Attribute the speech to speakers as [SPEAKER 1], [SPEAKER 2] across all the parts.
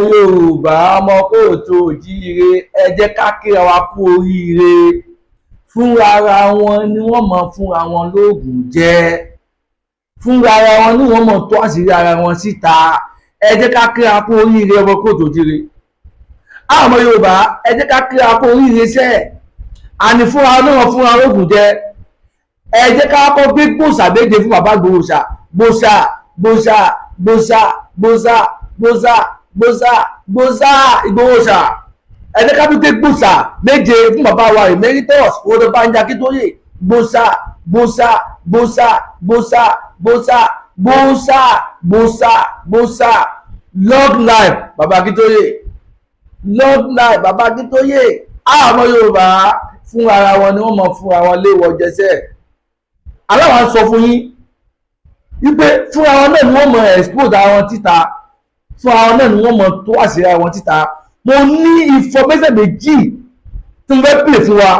[SPEAKER 1] Yorùbá ọmọ kóòtù òjíire ẹ jẹ́ ká kíra wa kú oríire fúnra ara wọn ni wọ́n mọ̀ fúnra wọn lóògùn jẹ fúnra ara wọn ni wọ́n mọ̀ tó àṣírí ara wọn síta ẹ jẹ́ ká kíra kú oríire ọmọ kóòtù òjíire àwọn ọmọ Yorùbá ẹ jẹ́ ká kíra kú oríire iṣẹ́ àní fúnra wọn náà fúnra lóògùn jẹ ẹ jẹ́ ká kọ́ gbé gbòòsà méje fún bàbá gbòòsà gbòòsà gbòòsà gbòòsà gbòòsà gbòòsà gbòòsà gbòòsà ìgbòòsà ẹ jẹ́ ká gbé gbòòsà méje fún bàbá wa emeritus owó bá ń jà kí tó yè gbòòsà gbòòsà gbòòsà gbòòsà gbòòsà gbòòsà gbòòsà gbòòsà long life bàbá Akíntóyè long life bàbá Akíntóyè àwọn ọmọ Yorùbá fún ara wọn ni wọ́n mọ̀ fún ara wọn léwọ jẹsẹ aláwa sọ fún yín wípé fún àwọn náà ni wọ́n mọ̀ expose àwọn títa fún àwọn náà ni wọ́n mọ̀ tó àṣírí àwọn títa mo ní information méjì tí mo fẹ́ pè fún wa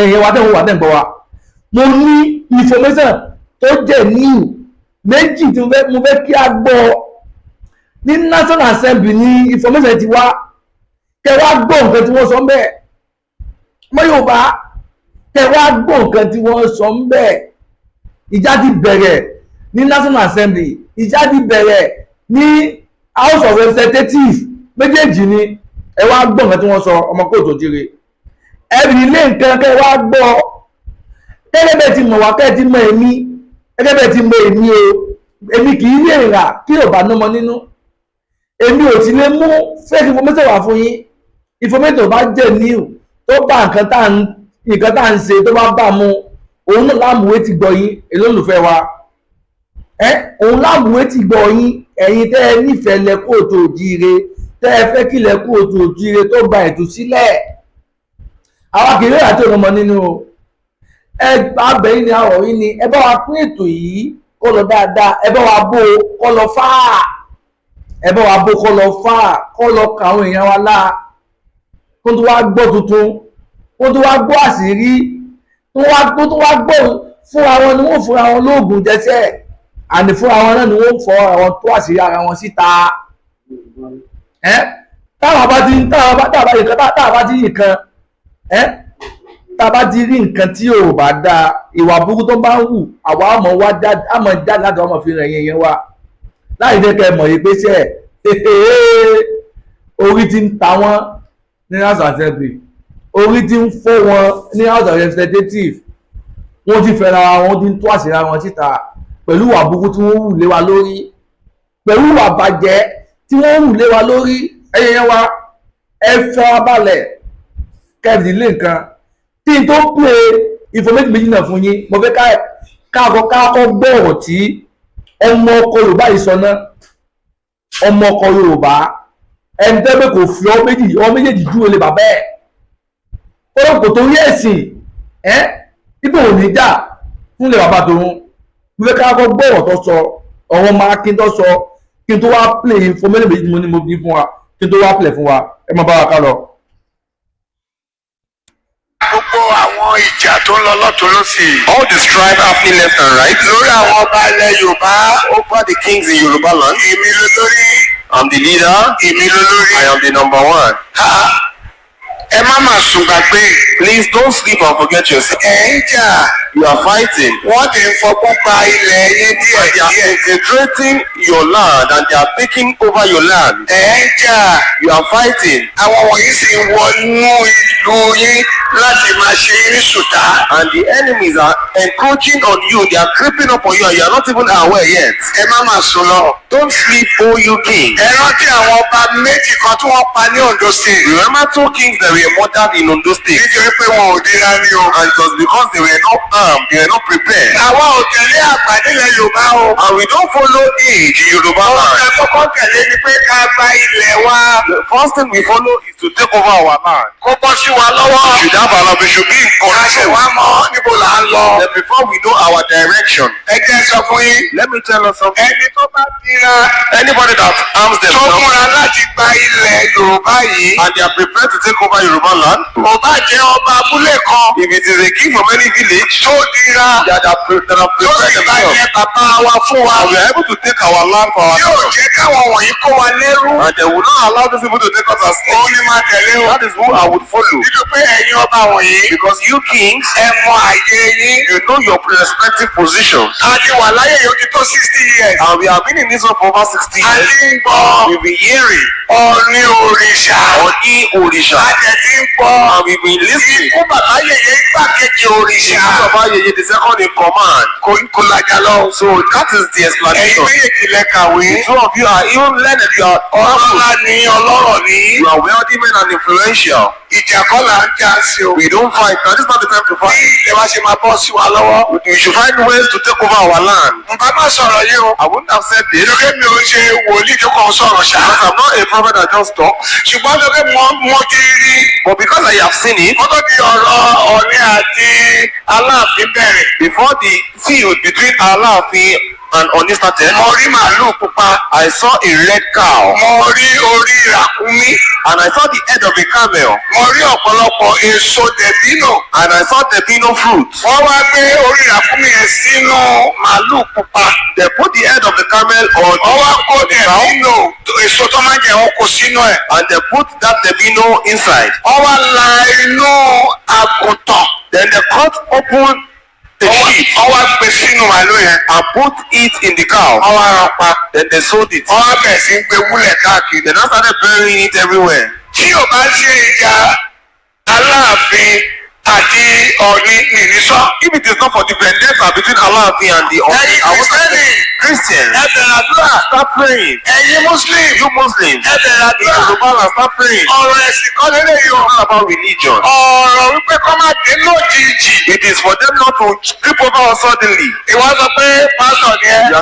[SPEAKER 1] ẹ̀yìn wa tẹ̀wọ̀n wà tẹ̀gbọ́ wa mo ní information tó jẹ́ new méjì tí mo fẹ́ kí a gbọ́ ní National Assembly ní information ti wá kẹ́ wá gbọ́ nǹkan tí wọ́n sọ ń bẹ́ẹ̀ ọmọ Yorùbá kẹ́ wá gbọ́ nǹkan tí wọ́n sọ ń bẹ́ẹ̀ ìjà ti bẹ̀rẹ̀ ní National Assembly ìjà ti bẹ̀rẹ̀ ní House of Representatives méjèèjì ni ẹ wá gbọ́ nǹkan tí wọ́n sọ ọmọ kóòtù òjíire ẹ̀rì ilé nǹkan kẹ́ wá gbọ́ gẹ́gẹ́ bẹ́ẹ̀ ti mọ̀ wá kẹ́ ti mọ̀ èmi gẹ́gẹ́ bẹ́ẹ̀ ti mọ̀ èmi o èmi kì í lè rà kí ò bá nọ́mọ nínú èmi ò ti lè mú fake information wá fún yín information bá jẹ́ new tó bá nǹkan tá à ń ṣe tó bá bá mu òun náà láàmúwé ti gbọ́ yín olólùfẹ́ wa òun láàmúwé ti gbọ́ yín ẹ̀yin tẹ́ ẹ nífẹ̀ẹ́ lẹ kóòtù òjíire tẹ́ ẹ fẹ́ kí lẹ kóòtù òjíire tó gba ìtúsílẹ̀ àwa kì í rí àti ọmọ nínú ẹ abẹ yín ni àwọ̀ yín ni ẹ bá wa pín ètò yìí kó lọ dáadáa ẹ bá wa bó kó lọ fáà ẹ bá wa bó kó lọ fáà kó lọ kà àwọn èèyàn wa láà kó tó wá gbọ́ tuntun kó tó wá gbọ́ àṣírí kó tó wá gbọ́ fún àwọn ni wọ́n fún àwọn lóògùn jẹsẹ̀ àní fún àwọn náà ni wọ́n fọ àwọn tó àṣírí ara wọn síta táwa bá ti rí nǹkan tí ò bá dáa ìwà burúkú tó bá ń hù àwa àmọ́ wá àmọ́ jáde láti ọmọ fi rìn yẹn wá láì jẹ́ kẹ́ mọ̀ yìí pé ṣe orí ti ń ta wọ́n ní House of Assembly orí ti ń fọ́ wọn ní House of Representatives wọ́n ti fẹ́ra wọn ti ń tó àṣírí wọn síta pẹ̀lú ìwà burúkú tí wọ́n hù lé wa lórí pẹ̀lú ìwà bàjẹ́ tí wọ́n hù lé wa lórí ẹ̀yẹn wa ẹ fẹ́ wa balẹ̀ kẹ́ẹ̀dì lé nǹkan tí n tó pè information méjì náà fún yín mo fẹ́ káàkọ́ gbọ́ ọ̀rọ̀ tí ọmọ ọkọ Yorùbá yìí sọ náà ọmọ ọkọ Yorùbá ẹni tẹ́gbẹ́ kò fi ọ méjèèjì dúró lé bàbá ẹ̀ ó kò torí ẹ̀sìn ibò ò ní jà fún lè bàbá tòun mo fẹ́ káàkọ́ gbọ́ ọ̀rọ̀ tó sọ ọ̀rọ̀ máa kí n tó sọ kí n tó wá play information méjì mo ní mo bí fún wa kí n tó wá play fún wa ẹ máa bá wa ká lọ.
[SPEAKER 2] Gbogbo àwọn ìjà tó ń lọ lọ́tún lọ́sì.
[SPEAKER 3] All the strife happening left and right.
[SPEAKER 2] Lórí àwọn ọba ilẹ̀ Yorùbá.
[SPEAKER 3] Over the kings in Yoruba land.
[SPEAKER 2] Èmi ló lórí.
[SPEAKER 3] I'm the leader.
[SPEAKER 2] Èmi ló lórí.
[SPEAKER 3] I am the number one.
[SPEAKER 2] Ẹ má mà sùn gbàgbé.
[SPEAKER 3] Please don't sleep and forget yourself.
[SPEAKER 2] Ẹ ń jà.
[SPEAKER 3] You are fighting.
[SPEAKER 2] Wọ́n ti ń fọgbọ́n pa ilẹ̀ yín díẹ̀
[SPEAKER 3] They are
[SPEAKER 2] díẹ̀.
[SPEAKER 3] infiltrating your land and they are taking over your land.
[SPEAKER 2] Ẹ ń jà.
[SPEAKER 3] You are fighting.
[SPEAKER 2] Àwọn wọ̀nyí sì ń wọnú ìlú yín láti máa ṣe yín ní ṣùtá.
[SPEAKER 3] And the enemies are encroaching on you. They are creeping up on you and you are not even aware yet.
[SPEAKER 2] Ẹ má mà sùn lọ.
[SPEAKER 3] Don't sleep, O you king.
[SPEAKER 2] Ẹ rántí àwọn ọba méjì kan tí wọ́n pa ní Ondo State.
[SPEAKER 3] Remember two kings that were murdered in Ondo State.
[SPEAKER 2] Nítorí pé wọn ò dira ní o.
[SPEAKER 3] And it was because they were not armed, they were not prepared.
[SPEAKER 2] Àwa ò tẹ̀lé àgbà nílẹ̀ Yorùbá o.
[SPEAKER 3] And we don't follow age in Yoruba land.
[SPEAKER 2] Ọ̀sẹ̀ kọ́kọ́ tẹ̀lé ni pé ká gba ilẹ̀ wa.
[SPEAKER 3] The first thing we follow is to take over our land.
[SPEAKER 2] Kó bọ́ sí wa lọ́wọ́.
[SPEAKER 3] Should have our love, we should be in control. That before we know our direction. Let me tell us something. Anybody that arms themselves and they are prepared to take over Yoruba land, if it is a king from any village that are prepared themselves, and we are able to take our land for ourselves, and they will not allow those people to take us as slaves, that is who I would follow. Because you kings, you know your respective positions. And we have been in this one for over 60 years. We've been hearing Oni Orisha. And we've been listening. The second in command. So that is the explanation. The two of you are even learned. You are powerful. You are wealthy men and influential. We don't fight. Now this is not the time to fight. We should find ways to take over our land. I wouldn't have said this because I'm not a prophet that just talk. But because I have seen it, before the feud between Alaafin and Oni started, I saw a red cow, and I saw the head of a camel, and I saw debino fruit. They put the head of the camel on the cow, and they put that debino inside. Then they cut open the sheep and put it in the cow. Then they sold it. Then I started burying it everywhere. If it is not for the vendetta between Alaafin and the Christians, start praying. You Muslims, Yoruba, start praying. It's not about religion. It is for them not to trip over us suddenly. You are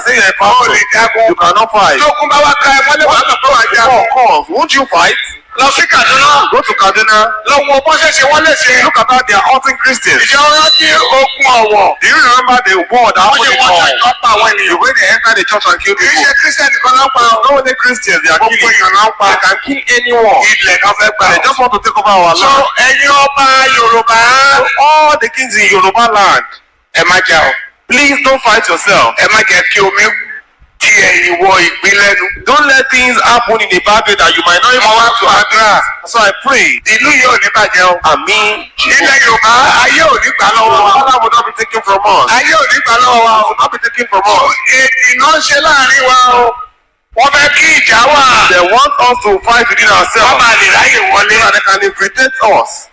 [SPEAKER 3] saying you're a pastor, you cannot fight. Won't you fight? Go to Kaduna. Look at how they are hurting Christians. Do you remember the war that happened in Hall? The way they enter the church and kill people. Not only Christians, they are killing. They can kill anyone. They just want to take over our land. So all the kings in Yoruba land, please don't fight yourself. Don't let things happen in a bad way that you might not even want to address. So I pray. Amen. Allah will not be taken from us. Will not be taken from us. They want us to fight within ourselves. So they can infiltrate us.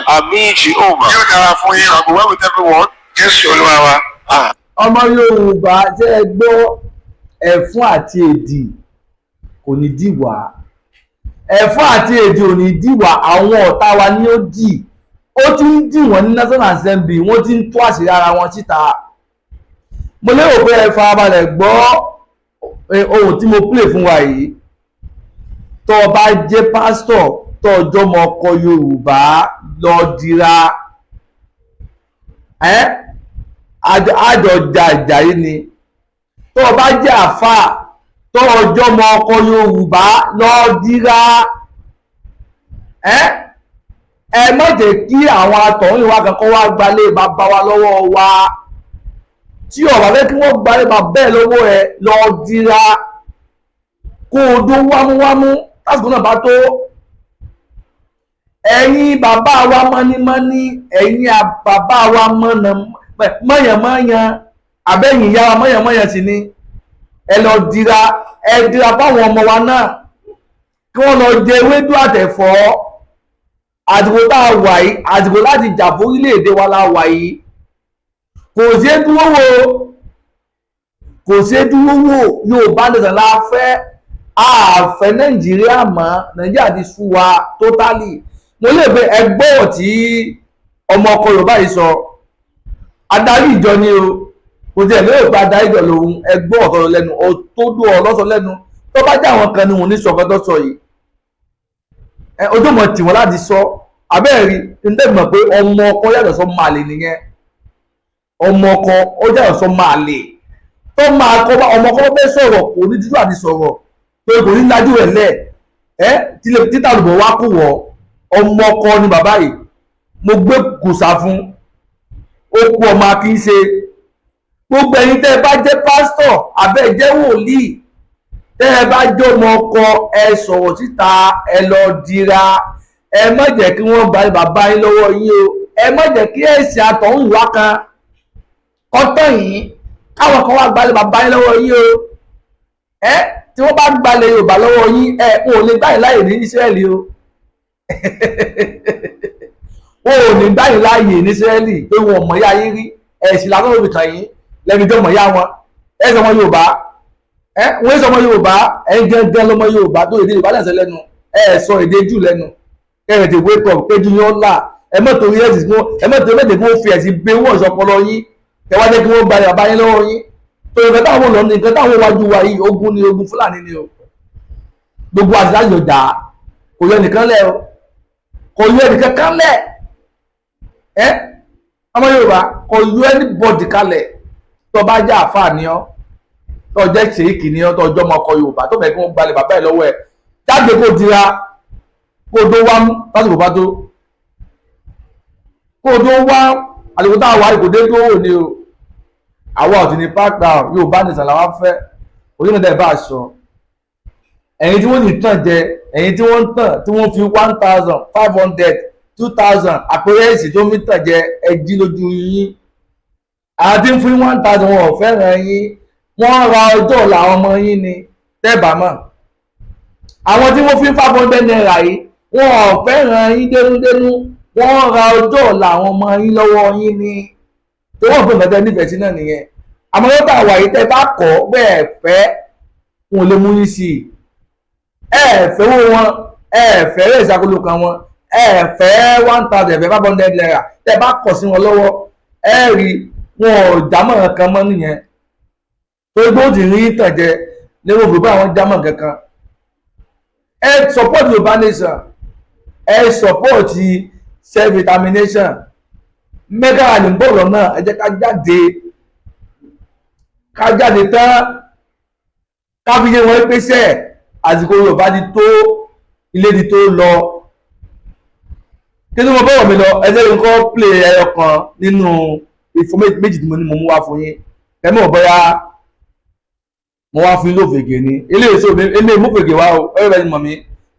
[SPEAKER 3] Amen. Jehovah. You shall be well with everyone.
[SPEAKER 1] Ọmọ Yorùbá jẹ́ ẹ gbọ́ ẹ̀fún àti èdì kò ní dìwà. Ẹ̀fún àti èdì ò ní dìwà, àwọn ọ̀tá wa ni ó dì. Ó ti ń dì wọ́n ní National Assembly, wọ́n ti ń tú àṣírí ara wọn síta. Mo lérò pé ẹ farabalẹ̀ gbọ́ ohun tí mo play fún wa yìí. Tó o bá jẹ́ pásítọ̀, tó o jọmọ ọkọ Yorùbá, lọ dira. Àjọ jàjà yìí ni. Tó o bá jẹ́ àfáà, tó o jọmọ ọkọ Yorùbá, lọ dira. Ẹ má jẹ́ kí àwọn atọ̀húnrìnwá kankan wá gbalé bàbá wa lọ́wọ́ wa. Tí o bá fẹ́ kí wọ́n gbalé bàbá ẹ̀ lọ́wọ́ ẹ, lọ dira. Kó o dó wámúwámú lásìkò náà bá tó. Ẹ̀yin bàbá wa mọ́nímọ́ní, ẹ̀yin bàbá wa mọ̀yànmọ́yàn, àbẹ́yìn ìyá wa mọ̀yànmọ́yàn sì ni. Ẹ lọ dira, ẹ dira fáwọn ọmọ wa náà kí wọ́n lọ jẹ ewédú àtẹ̀fọ́. Àdìgbò tá a wà yìí, àdìgbò láti jà fún orílẹ̀-èdè wa la wà yìí. Kò ṣeé dúró wò, kò ṣeé dúró wò. Yorùbá nìkan la fẹ́, àfẹ́ Nàìjíríà mọ́. Nàìjíríà ti sú wa totally. Mo lè pe ẹgbọ́ tí ọmọ ọkọ Yorùbá yìí sọ. Adarí ìjọ ni o, kò tí ẹ̀ lérò pé adarí ìjọ lòun. Ẹgbọ́ ọ̀tọ̀ lẹ́nu, tó dún ọ lọ́sọ lẹ́nu. Tó bá jẹ́ àwọn kan ni wọ́n ní sọ̀kan tó sọ yìí. ojú mọ̀ tì wọ́n láti sọ abẹ́ẹ̀rí nítorí mọ̀ pé ọmọ ọkọ yàtọ̀ sọ máa lè nìyẹn ọmọ ọkọ ó yàtọ̀ sọ máa lè tó máa kọ́ bá ọmọ ọkọ bẹ́ẹ̀ sọ̀rọ̀ kò ní dídú àti sọ̀rọ̀ pé kò ní lájú rẹ̀ lẹ̀ títà lùbọ̀ wá kù wọ́ ọmọ ọkọ ni bàbá yìí mo gbé kùsà fún ó kú ọmọ akínṣe gbogbo ẹ̀yin tẹ́ ẹ bá jẹ́ pásítọ̀ àbẹ́ jẹ́ wòlíì tẹ́ ẹ bá jẹ́ ọmọ ọkọ ẹ sọ̀rọ̀ síta ẹ lọ dira ẹ má jẹ́ kí wọ́n gba bàbá yín lọ́wọ́ yín o ẹ má jẹ́ kí ẹ̀sìn àtọ̀hún ìwá kan kọ́tọ̀ yìí káwọn kan wá gbalẹ̀ bàbá yín lọ́wọ́ yín o tí wọ́n bá gbalẹ̀ Yorùbá lọ́wọ́ yín wọn ò lè gbáyìn láàyè ní Ísírẹ́lì o wọn ò ní gbáyìn láàyè ní Ísírẹ́lì pé wọn ò mọ̀ yá yín rí ẹ̀sìn làwọn òbí kan yín lẹ́nu tó mọ̀ yá wọn ẹ̀ sọmọ Yorùbá wọ́n sọmọ Yorùbá ẹ̀ gángan lọmọ Yorùbá tó èdè Yorùbá lẹ́sẹ̀ lẹ́nu ẹ̀ sọ èdè jù lẹ́nu ẹ̀ tètè wake up kéjú yín ọ̀la ẹ̀ mọ̀ torí ẹ̀sìn ẹ̀ mọ̀ torí ẹ̀sìn kó fi ẹ̀sìn gbé wọ́n ọ̀ṣọ́pọlọ yín ẹ̀ wá jẹ́ kí wọ́n gbalẹ̀ bàbá yín lọ́wọ́ yín torí nǹkan táwọn lọ nǹkan táwọn wájú wa yìí ogun ni ogun Fúlàní ni o gbogbo àṣìláṣì ọjà kò yọ nìkan lẹ̀ o kò yọ nìkan kan lẹ̀ ọmọ Yorùbá kò yọ anybody kalẹ̀ tó bá jẹ́ àfáà ni ọ́ tó jẹ́ ṣèyíkì ni ọ́ tó ọjọ́ ọmọ ọkọ Yorùbá tó fẹ́ kí wọ́n gbalẹ̀ bàbá ẹ̀ lọ́wọ́ ẹ̀ jáde kó dira kó tó wá lásìkò bá tó kó tó wá àsìkò táwọn wà kò dé tó wò ni o àwa ọ̀tún ní park down Yorùbá nìsan làwọn fẹ́ òyìnbó dẹ̀ bá a sọ ẹ̀yin tí wọ́n ní tàn jẹ ẹ̀yin tí wọ́n ń tàn tí wọ́n fi 1,500 2,000 àpẹẹrẹsì tó fi tàn jẹ ẹjí lójú yín àti fún 1,000 wọn ò fẹ́ràn yín wọ́n ra ọjọ́ ọ̀la àwọn ọmọ yín ni tẹ́bà mọ̀ àwọn tí wọ́n fi 500 naira yìí wọn ò fẹ́ràn yín dénúdénú wọ́n ra ọjọ́ ọ̀la àwọn ọmọ yín lọ́wọ́ yín ni tó wọ́n fún ìgbàgbọ́ nífẹ̀ẹ́ sí náà nìyẹn àmọ́ yóò bá wà yìí tẹ́ bá kọ́ bẹ́ẹ̀ fẹ́ wọn ò lè mú yín sí i fẹ́ wọn fẹ́ rẹ̀ ìṣàkóso kan wọn fẹ́ 1,000 fẹ́ 500 naira tẹ́ bá kọ̀ sí wọn lọ́wọ́ rí wọn ò jámọ̀ kan mọ́ nìyẹn tó gbó ti rí ìtànjẹ lérò gbogbo àwọn jámọ̀ kankan support Yorùbá nation support self determination mẹ́gà ní bọ́ọ̀lù náà ẹ jẹ́ ká jáde tán ká fi yé wọn pèsè àsìkò Yorùbá ti tó ilé ti tó lọ kí ni mo bọ́wọ̀ mi lọ ẹgbẹ́ yìí kọ́ play ẹyọ kan nínú ìfọ́ méjì tí mo ní mo mú wá fún yín ẹ̀mí ò bọ́yá mo wá fún yín lófègè ni eléyìí mú fègè wá o ẹ̀rọ bẹ́ẹ̀ ni mọ̀ mí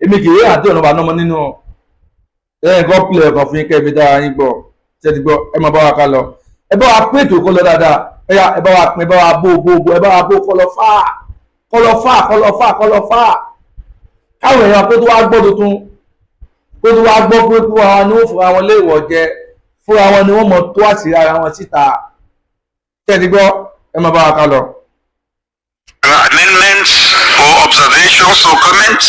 [SPEAKER 1] èmi kì í àti ọ̀nà bàánú ọmọ nínú ẹ̀yìn kọ́ play ẹ̀kan fún yín kẹ́ẹ̀mí dára yín gbọ́ ṣe ti gbọ́ ẹ máa bá wa ká lọ ẹ bá wa pín ètò kó lọ dáadáa ẹ bá wa pín ẹ bá wa bó ẹ bá wa bó kọlọfà káwọn èèyàn kó tó wá gbọ́ tuntun kó tó wá gbọ́ pé fúnra wọn ni wọ́n fúnra wọn léèwọ̀ jẹ fúnra wọn ni wọ́n mọ̀ tó àṣírí ara wọn síta ṣe ti gbọ́ ẹ máa bá wa ká lọ.
[SPEAKER 2] Amendments or observations or comments?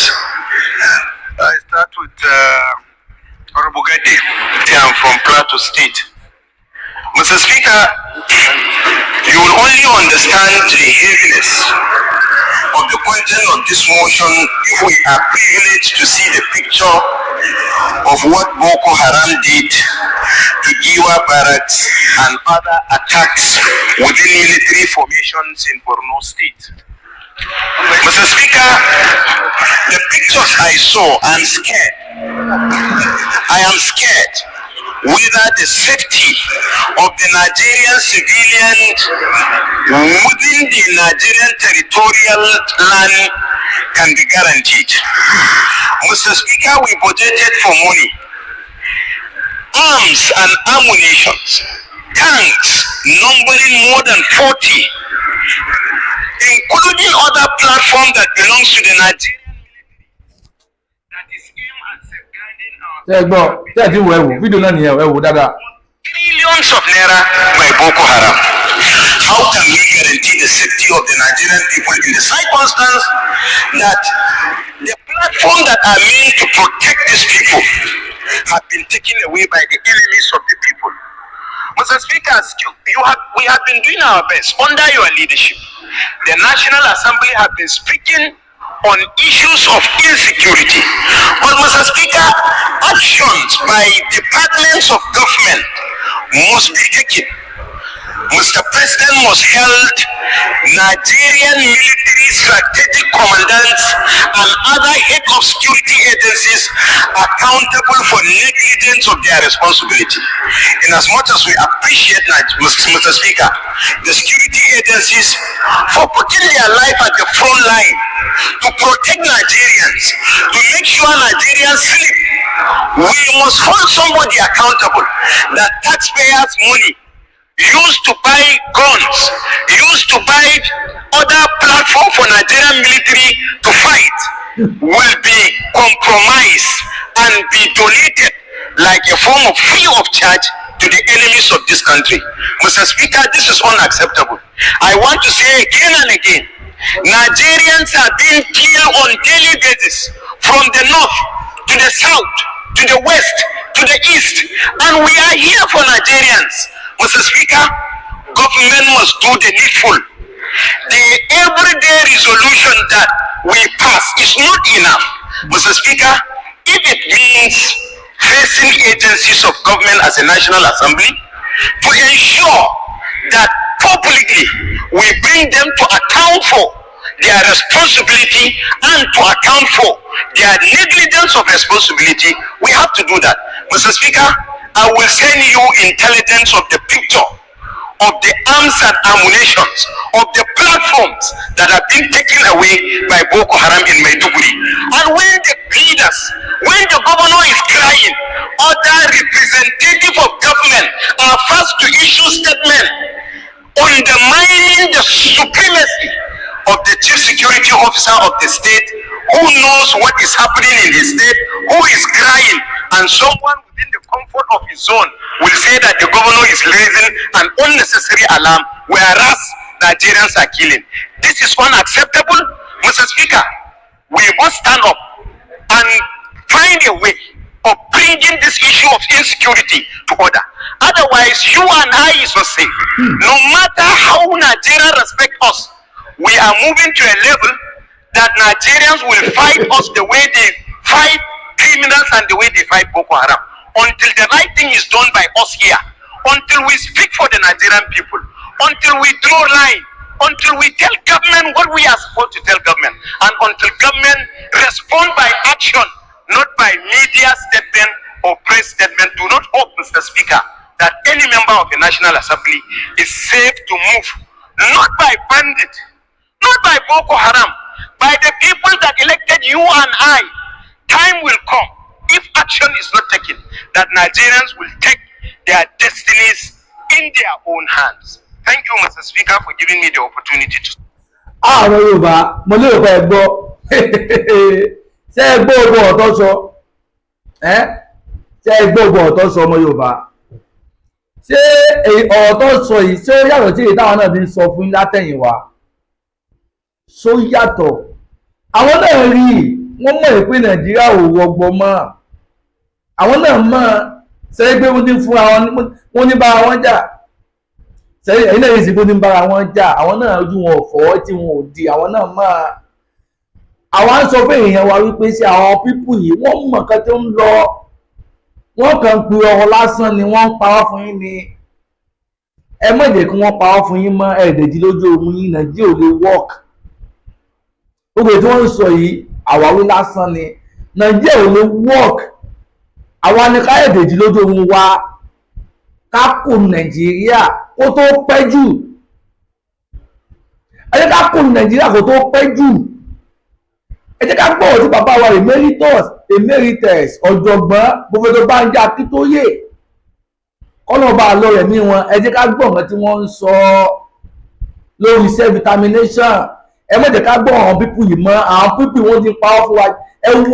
[SPEAKER 2] I start with Honorable Gade. I'm from Plateau State. Mr. Speaker, you will only understand the heaviness of the content of this motion if we are privileged to see the picture of what Boko Haram did to Giwa barracks and other attacks within military formations in Borno State. Mr. Speaker, the pictures I saw, I'm scared. I am scared whether the safety of the Nigerian civilians within the Nigerian territorial land can be guaranteed. Mr. Speaker, we budgeted for money, arms and ammunition, tanks numbering more than 40, including other platforms that belongs to the Nigerian that is aimed at safeguarding our trillions of naira by Boko Haram. How can we guarantee the safety of the Nigerian people in the circumstance that the platform that are meant to protect these people have been taken away by the enemies of the people? Mr. Speaker, we have been doing our best under your leadership. The National Assembly have been speaking on issues of insecurity. But Mr. Speaker, actions by departments of government must be taken. Mr. President must hold Nigerian military strategic commandants and other head of security agencies accountable for negligence of their responsibility. In as much as we appreciate, Mr. Speaker, the security agencies for putting their life at the front line to protect Nigerians, to make sure Nigerians sleep, we must hold somebody accountable that taxpayers' money used to buy guns, used to buy other platform for Nigerian military to fight, will be compromised and be donated like a form of free of charge to the enemies of this country. Mr. Speaker, this is unacceptable. I want to say again and again, Nigerians are being killed on daily basis from the north to the south, to the west, to the east, and we are here for Nigerians. Mr. Speaker, government must do the needful. The everyday resolution that we pass is not enough. Mr. Speaker, if it means facing agencies of government as a National Assembly to ensure that publicly we bring them to account for their responsibility and to account for their negligence of responsibility, we have to do that. Mr. Speaker, I will send you intelligence of the picture of the arms and ammunitions of the platforms that have been taken away by Boko Haram in Maiduguri. And when the leaders, when the governor is crying, other representatives of government are first to issue statement undermining the supremacy of the chief security officer of the state, who knows what is happening in his state, who is crying, and someone within the comfort of his zone will say that the governor is raising an unnecessary alarm, whereas Nigerians are killing. This is unacceptable. Mr. Speaker, we must stand up and find a way of bringing this issue of insecurity to order. Otherwise, you and I is not safe. No matter how Nigeria respect us, we are moving to a level that Nigerians will fight us the way they fight criminals and the way they fight Boko Haram. Until the right thing is done by us here, until we speak for the Nigerian people, until we draw line, until we tell government what we are supposed to tell government, and until government respond by action, not by media statement or press statement. Do not hope, Mr. Speaker, that any member of the National Assembly is safe to move, not by bandit, not by Boko Haram, by the people that elected you and I. Time will come, if action is not taken, that Nigerians will take their destinies in their own hands. Thank you, Mr. Speaker, for giving me the opportunity to.
[SPEAKER 1] Yorùbá, mo lérò pé ẹ gbọ́ ṣé ẹ gbọ́ ogun ọ̀tọ̀ sọ ṣé ẹ gbọ́ ogun ọ̀tọ̀ sọ ọmọ Yorùbá ṣé ọ̀tọ̀ sọ yìí ṣé ó yàtọ̀ tí èyí táwọn náà ti ń sọ fún látẹ̀yìnwá ṣó yàtọ̀ àwọn náà rí wọ́n mọ̀ pé Nàìjíríà ò rọgbọ mọ́ àwọn náà mọ̀ ṣe pé wọ́n ti fún wọn ní bára wọn jà sẹ́yìn ẹ̀yìn náà yìí sì bó ní bára wọn jà àwọn náà ojú wọn ò fọ́ tí wọn ò di àwọn náà mọ̀ àwọn á sọ pé èèyàn wa wípé ṣé àwọn pípù yìí wọ́n mọ̀ nǹkan tó ń lọ wọ́n kàn ń pe ọ̀rọ̀ lásán ni wọ́n ń parọ́ fún yín ni ẹ má jẹ́ kí wọ́n parọ́ fún yín mọ́ ẹ̀ẹ́dẹ̀jì lójú ogun yín Nàìjíríà ò lè work gbogbo tí wọ́n ń sọ yìí àwáwí lásán ni Nàìjíríà ò lè work àwa ni káyọ̀dẹ̀jì lójú ogun wa ká kù Nàìjíríà kó tó pẹ́ jù ẹ jẹ́ ká kù Nàìjíríà kó tó pẹ́ jù ẹ jẹ́ ká gbọ́ ọ̀tí bàbá wa emeritus ọ̀jọ̀gbọ́n Professor Banji Akíntóyè kọ́lọ́ba àlọ́ rẹ̀ ní wọn ẹ jẹ́ ká gbọ́ nǹkan tí wọ́n ń sọ lórí self determination ẹ má jẹ́ ká gbọ́ àwọn pípù yìí mọ́ àwọn pípù wọn ti pa ọ́ fún wa ẹ wú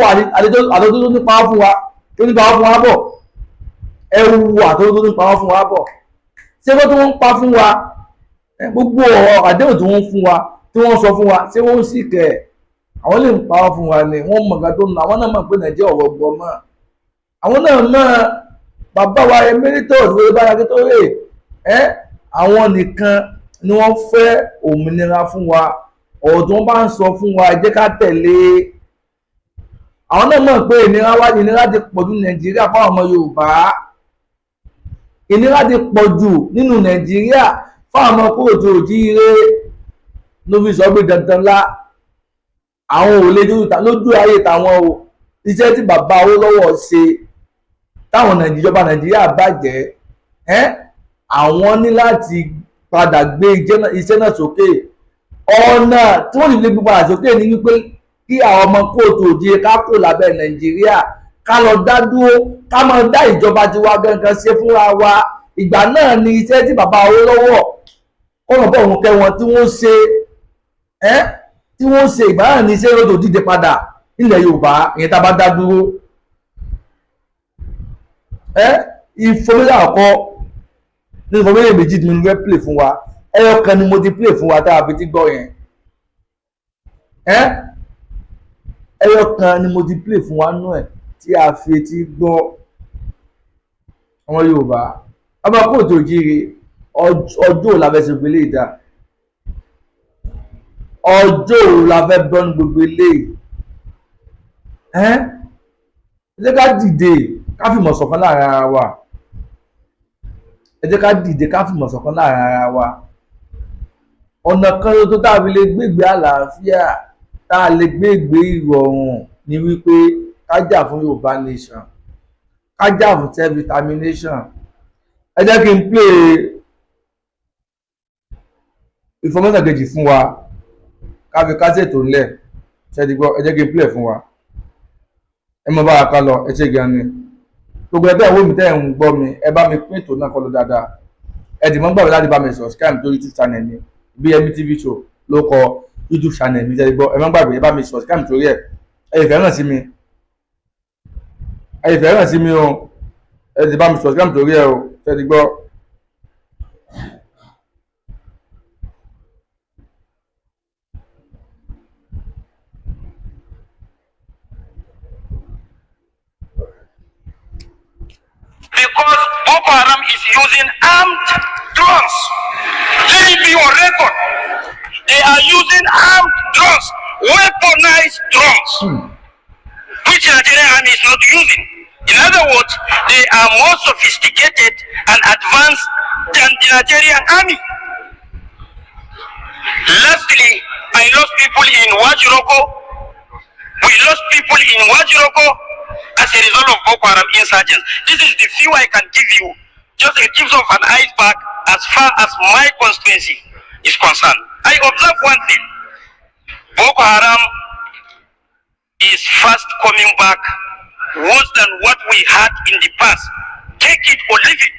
[SPEAKER 1] àdójó tó ní pa ọ́ fún wa tó ní pa ọ́ fún wa bọ̀ ẹ wú àdójó tó ní pa ọ́ fún wa bọ̀ ṣé wọ́n tí wọ́n ń pa fún wa gbogbo ọ̀rọ̀ àdéhùn tí wọ́n fún wa tí wọ́n sọ fún wa ṣé wọ́n sì kẹ̀ àwọn lè ń pa ọ́ fún wa ni wọ́n mọ̀ nǹkan tó ń lọ àwọn náà mọ̀ pé Nàìjíríà ọ̀rọ̀ gbọ́ mọ́ àwọn náà mọ̀ bàbá wa emeritus Banji Akíntóyè àwọn nìkan ni wọ́n fẹ́ òmìnira fún wa ọ̀rọ̀ tí wọ́n bá ń sọ fún wa ẹ jẹ́ ká tẹ̀lé. Àwọn náà mọ̀ pé ìnira ti pọ̀ jù Nàìjíríà fáwọn ọmọ Yorùbá. Ìnira ti pọ̀ jù nínú Nàìjíríà fáwọn ọmọ kóòtù òjíire ló fi sọ pé dandan lá àwọn ò lè lójú ayé táwọn o iṣẹ́ tí bàbá Awólọ́wọ̀ ṣe táwọn ìjọba Nàìjíríà bàjẹ́ àwọn ní láti padà gbé iṣẹ́ náà sókè. Ọ̀nà tí wọ́n lè gbé padà sókè ní wípé kí àwọn ọmọ kóòtù òjíire ká kò lábẹ́ Nàìjíríà ká lọ dá dúró ká máa dá ìjọba tiwa gangan ṣe fúnra wa. Ìgbà náà ni iṣẹ́ tí bàbá Awólọ́wọ̀ kọ́nà bọ̀ òun kẹwọn tí wọ́n ṣe ìgbà náà ni iṣẹ́ yóò tó dìde padà nílẹ̀ Yorùbá ìyẹn tá a bá dá dúró. Ìfọwọ́sà ọkọ ní ìfọwọ́sà méjì ni mo fẹ́ play fún wa, ẹyọ kan ni mo ti play fún wa tá a fi ti gbọ́ yẹn. Ẹyọ kan ni mo ti play fún wa nú ẹ̀ tí a fi ti gbọ́. Ọmọ Yorùbá ọmọ kóòtù òjíire ọjọ́ la fẹ́ ṣe gbélé ìdá, ọjọ́ la fẹ́ bọ́nu gbogbo eléyìí. Ẹ jẹ́ ká dìde ká fìmọ̀ ṣọ̀kan láàrin ara wa. Ẹ jẹ́ ká dìde ká fìmọ̀ ṣọ̀kan láàrin ara wa. Ọ̀nà kan tó tá a fi lè gbégbé àlàáfíà tá a lè gbégbé ìrọ̀rùn ni wípé ká jà fún Yorùbá nation, ká jà fún self determination. Ẹ jẹ́ kí n play information kejì fún wa ká fi kásẹ̀ tó ńlẹ̀ ṣe ti gbọ́. Ẹ jẹ́ kí n play fún wa, ẹ mọ bá a ká lọ. Ẹ ṣe gan ni gbogbo ẹgbẹ́ ìwé mi tẹ́ ẹ̀ ń gbọ́ mi, ẹ bá mi pín ètò náà kọ́ lọ dáadáa. Ẹ dì mọ́ gbàgbé láti bá mi subscribe tó YouTube channel mi BMI TV show ló kọ YouTube channel mi ṣe ti gbọ́. Ẹ má gbàgbé ẹ bá mi subscribe torí ẹ̀ ẹ lè fẹ́ràn sí mi, ẹ lè fẹ́ràn sí mi o, ẹ lè bá mi subscribe torí ẹ̀ o ṣe ti gbọ́.
[SPEAKER 2] Because Boko Haram is using armed drones. Let it be on record. They are using armed drones, weaponized drones, which Nigerian army is not using. In other words, they are more sophisticated and advanced than the Nigerian army. Lastly, I lost people in Wajiroko. We lost people in Wajiroko as a result of Boko Haram insurgents. This is the view I can give you, just a tip of an iceberg as far as my constituency is concerned. I observe one thing. Boko Haram is fast coming back worse than what we had in the past. Take it or leave it.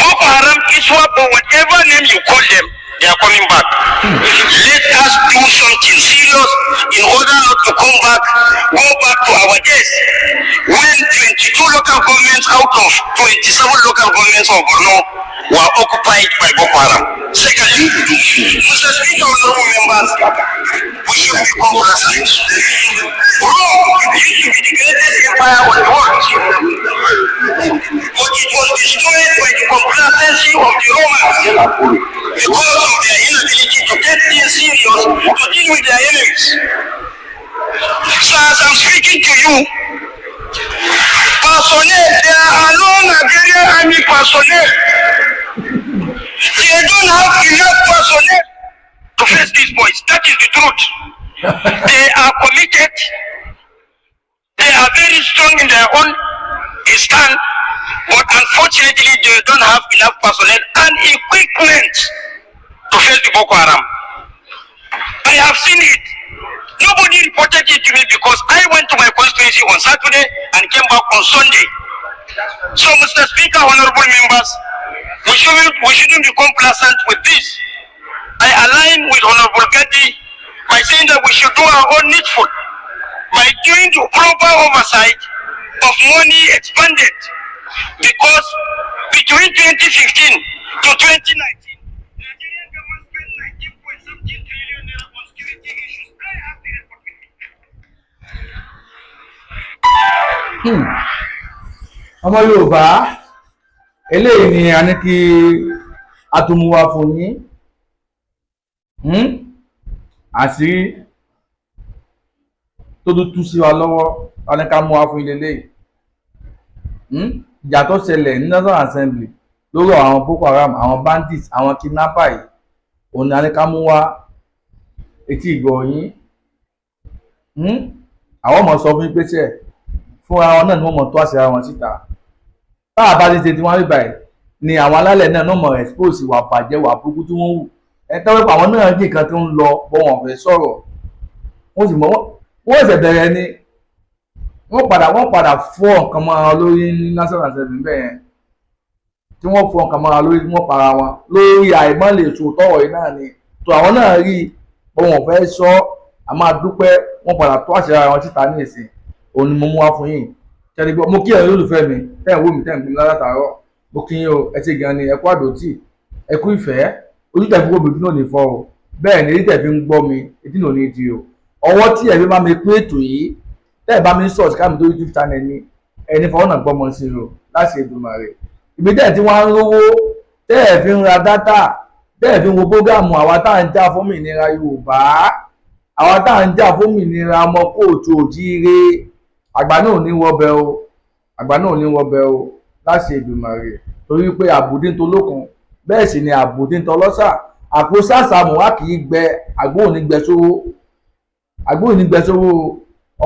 [SPEAKER 2] Boko Haram, ISWAP, or whatever name you call them, they are coming back. Let us do something serious in order not to go back to our days when 22 local governments out of 27 local governments of Borno were occupied by Boko Haram. Secondly, Mr. Speaker, honorable members, we should be complacent. Rome used to be the greatest empire on the world, but it was destroyed by the complacency of the Romans because of their inability to take things serious to deal with their enemies. So as I'm speaking to you, personnel, there are no Nigerian army personnel. They don't have enough personnel to face these boys. That is the truth. They are committed. They are very strong in their own stand, but unfortunately they don't have enough personnel and equipment to face the Boko Haram. I have seen it. Nobody reported it to me because I went to my constituency on Saturday and came back on Sunday. So, Mr. Speaker, honorable members, we shouldn't be complacent with this. I align with Honorable Gatti by saying that we should do our own needful by doing the proper oversight of money expended, because between 2015 to 2019, Nigerian government spent 19.something trillion naira on security issues. I have the report with me.
[SPEAKER 1] Ọmọ Yorùbá eléyìí ni a ní kí a tún mú wá fún yín àṣírí tó tún tú sí wa lọ́wọ́ wọn ní ká mú wa fún ilé lẹ́yìn ìjà tó ṣẹlẹ̀ ní National Assembly lórí àwọn Boko Haram àwọn bandits àwọn kidnapper yìí òun ni a ní ká mú wá etí ìgbọ̀ yín àwọn ọmọ sọ fún yín pé ṣe fúnra wọn náà ni wọ́n mọ̀ tó àṣírí wọn síta táà bá ti ṣe tí wọ́n rí báyìí ni àwọn alálẹ̀ náà mọ̀ expose ìwà bàjẹ́ wà burúkú tí wọ́n wù tọ́wọ́ pé àwọn náà rí nǹkan tó ń lọ bọ́ wọn fẹ́ sọ̀rọ̀ wọ́n sì mọ̀ wọ́n ṣẹ̀ bẹ̀rẹ̀ ni wọ́n padà fọ́ nǹkan mọ́ra lórí ní National Assembly bẹ́ẹ̀ yẹn tí wọ́n fọ́ nǹkan mọ́ra lórí wọ́n para wọn lórí àìmọ́lẹ̀ ètò tọ́wọ̀ yìí náà ni tó àwọn náà rí bọ́ wọn fẹ́ sọ a máa dúpẹ́ wọ́n padà tó àṣírí ara wọn síta ní ìsìn òun ni mo mú wá fún yín ṣẹ́ni gbọ́ mo kí ẹ̀yin olólùfẹ́ mi tẹ́ ẹ̀ wò mí tẹ́ ẹ̀ ń gbé mi látàárọ̀ mo kí yín o ẹ ṣé gan ni ẹ kú àdótì ẹ kú ìfẹ́ ojú tẹ̀ fi gbọ́ mi ojú náà ní fọ́ o bẹ́ẹ̀ ni etí tẹ̀ fi ń gbọ́ mi etí náà ní di o ọwọ́ tí ẹ̀ fi máa mi pín ètò yìí tẹ́ ẹ̀ bá mi sọ̀tì káàmì tó YouTube channel ni ẹni fọwọ́ náà gbọ́mọ sí o láti Èdùmàrè ìbí tẹ́ ẹ̀ tí wọ́n á ń rówó tẹ́ ẹ̀ fi ń ra dátà tẹ́ ẹ̀ fi ń wo prógámù àwa tá à ń jà fómìnira Yorùbá àwa tá à ń jà fómìnira ọmọ kóòtù òjíire àgbà náà ò ní wọbẹ o àgbà náà ò ní wọbẹ o láti Èdùmàrè torí pé àbùdí ń tolókun bẹ́ẹ̀ sì ni àbùdí ń tọlọ́sà àpò sàṣàmù wá kì í gbẹ àgbò ò ní gbẹ sówó àgbò ò ní gbẹ sówó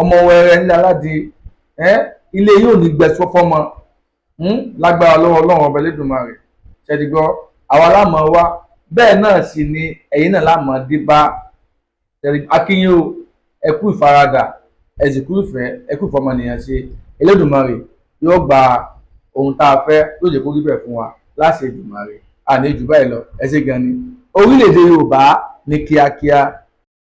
[SPEAKER 1] ọmọ wẹrẹ ní aládì ilé yóò ní gbẹ fọmọ lágbára lọ́wọ́ Ọlọ́run ọba Elédùmarè ṣẹdígbọ àwa lámọ wá bẹ́ẹ̀ náà sì ni ẹ̀yin náà lámọ dé bá akínyìn o ẹ kú ìfaradà ẹ sì kú ìfẹ́ ẹ kú ìfọmọnìyàn ṣe Elédùmarè yóò gba ohun tá a fẹ́ yóò jẹ́ kó rí bẹ́ẹ̀ fún wa láti Èdùmàrè àní jù báyìí lọ ẹ ṣé gan ni orílẹ̀-èdè Yorùbá ní kíákíá